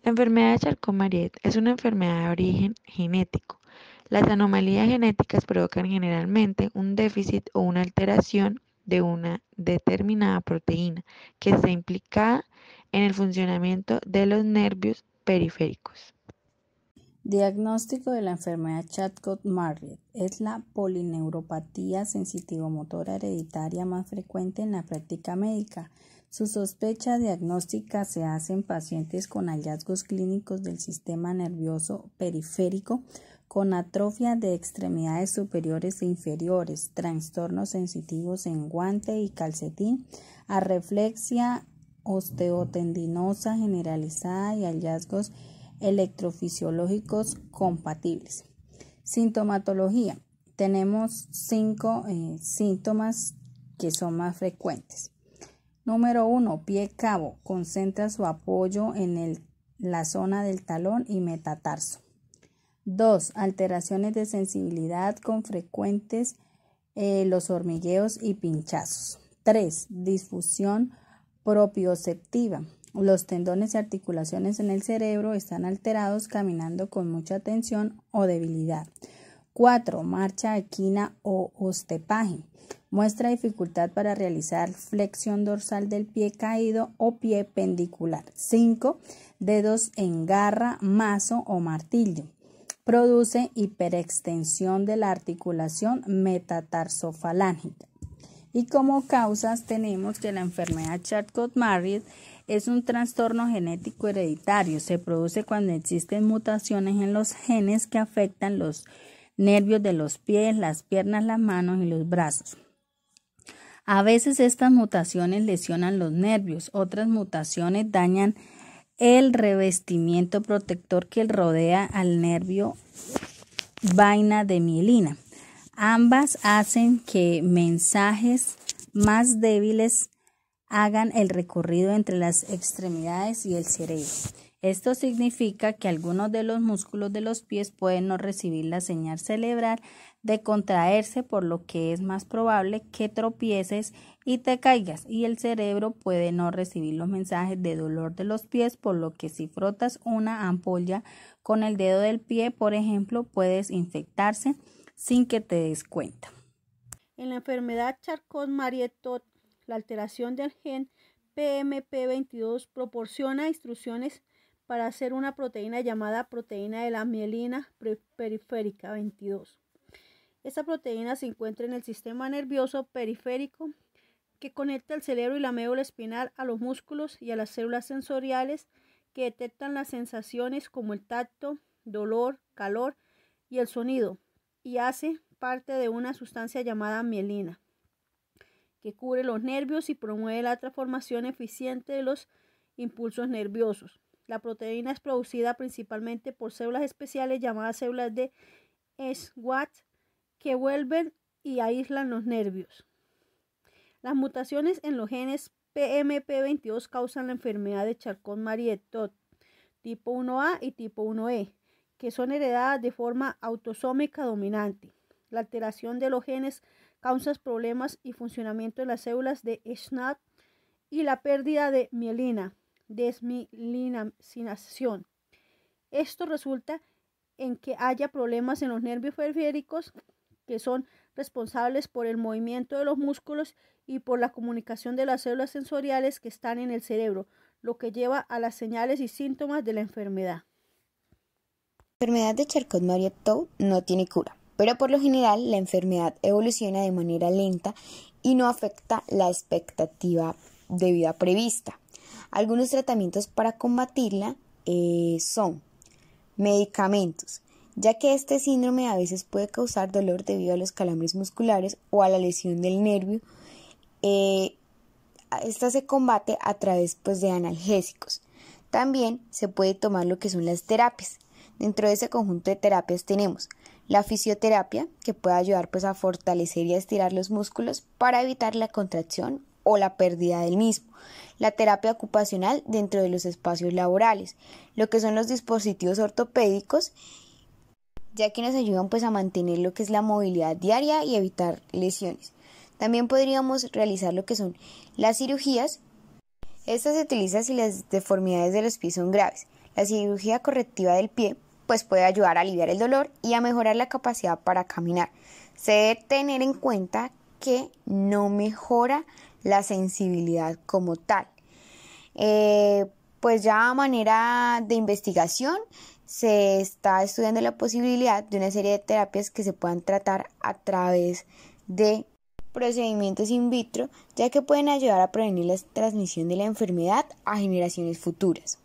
La enfermedad de Charcot-Marie es una enfermedad de origen genético. Las anomalías genéticas provocan generalmente un déficit o una alteración de una determinada proteína que está implicada en el funcionamiento de los nervios periféricos. Diagnóstico de la enfermedad Charcot-Marie es la polineuropatía sensitivomotora hereditaria más frecuente en la práctica médica. Su sospecha diagnóstica se hace en pacientes con hallazgos clínicos del sistema nervioso periférico, con atrofia de extremidades superiores e inferiores, trastornos sensitivos en guante y calcetín, arreflexia osteotendinosa generalizada y hallazgos electrofisiológicos compatibles. Sintomatología. Tenemos 5 síntomas que son más frecuentes. Número 1. Pie cabo. Concentra su apoyo en la zona del talón y metatarso. 2. Alteraciones de sensibilidad con frecuentes los hormigueos y pinchazos. 3. Disfunción propioceptiva. Los tendones y articulaciones en el cerebro están alterados caminando con mucha tensión o debilidad. 4. Marcha equina o ostepaje. Muestra dificultad para realizar flexión dorsal del pie caído o pie pendicular. 5. Dedos en garra, mazo o martillo. Produce hiperextensión de la articulación metatarsofalángica. Y como causas tenemos que la enfermedad Charcot-Marie es un trastorno genético hereditario. Se produce cuando existen mutaciones en los genes que afectan los nervios de los pies, las piernas, las manos y los brazos. A veces estas mutaciones lesionan los nervios, otras mutaciones dañan el revestimiento protector que rodea al nervio vaina de mielina. Ambas hacen que mensajes más débiles hagan el recorrido entre las extremidades y el cerebro. Esto significa que algunos de los músculos de los pies pueden no recibir la señal cerebral de contraerse, por lo que es más probable que tropieces y te caigas, y el cerebro puede no recibir los mensajes de dolor de los pies, por lo que si frotas una ampolla con el dedo del pie, por ejemplo, puedes infectarse sin que te des cuenta. En la enfermedad Charcot-Marie-Tooth, la alteración del gen PMP22 proporciona instrucciones para hacer una proteína llamada proteína de la mielina periférica 22. Esta proteína se encuentra en el sistema nervioso periférico que conecta el cerebro y la médula espinal a los músculos y a las células sensoriales que detectan las sensaciones como el tacto, dolor, calor y el sonido, y hace parte de una sustancia llamada mielina, que cubre los nervios y promueve la transformación eficiente de los impulsos nerviosos. La proteína es producida principalmente por células especiales llamadas células de Schwann que vuelven y aíslan los nervios. Las mutaciones en los genes PMP22 causan la enfermedad de Charcot-Marie-Tooth tipo 1A y tipo 1E, que son heredadas de forma autosómica dominante. La alteración de los genes causa problemas y funcionamiento de las células de Schwann y la pérdida de mielina, desmielinación. Esto resulta en que haya problemas en los nervios periféricos, que son responsables por el movimiento de los músculos y por la comunicación de las células sensoriales que están en el cerebro, lo que lleva a las señales y síntomas de la enfermedad. La enfermedad de Charcot-Marie-Tooth no tiene cura, pero por lo general la enfermedad evoluciona de manera lenta y no afecta la expectativa de vida prevista. Algunos tratamientos para combatirla son medicamentos, ya que este síndrome a veces puede causar dolor debido a los calambres musculares o a la lesión del nervio. Esta se combate a través de analgésicos. También se puede tomar lo que son las terapias. Dentro de ese conjunto de terapias tenemos la fisioterapia, que puede ayudar a fortalecer y a estirar los músculos para evitar la contracción o la pérdida del mismo. La terapia ocupacional dentro de los espacios laborales, lo que son los dispositivos ortopédicos, ya que nos ayudan a mantener lo que es la movilidad diaria y evitar lesiones. También podríamos realizar lo que son las cirugías, Esta se utiliza si las deformidades de los pies son graves. La cirugía correctiva del pie pues puede ayudar a aliviar el dolor y a mejorar la capacidad para caminar. Se debe tener en cuenta que no mejora la sensibilidad como tal. Pues ya a manera de investigación se está estudiando la posibilidad de una serie de terapias que se puedan tratar a través de procedimientos in vitro, ya que pueden ayudar a prevenir la transmisión de la enfermedad a generaciones futuras.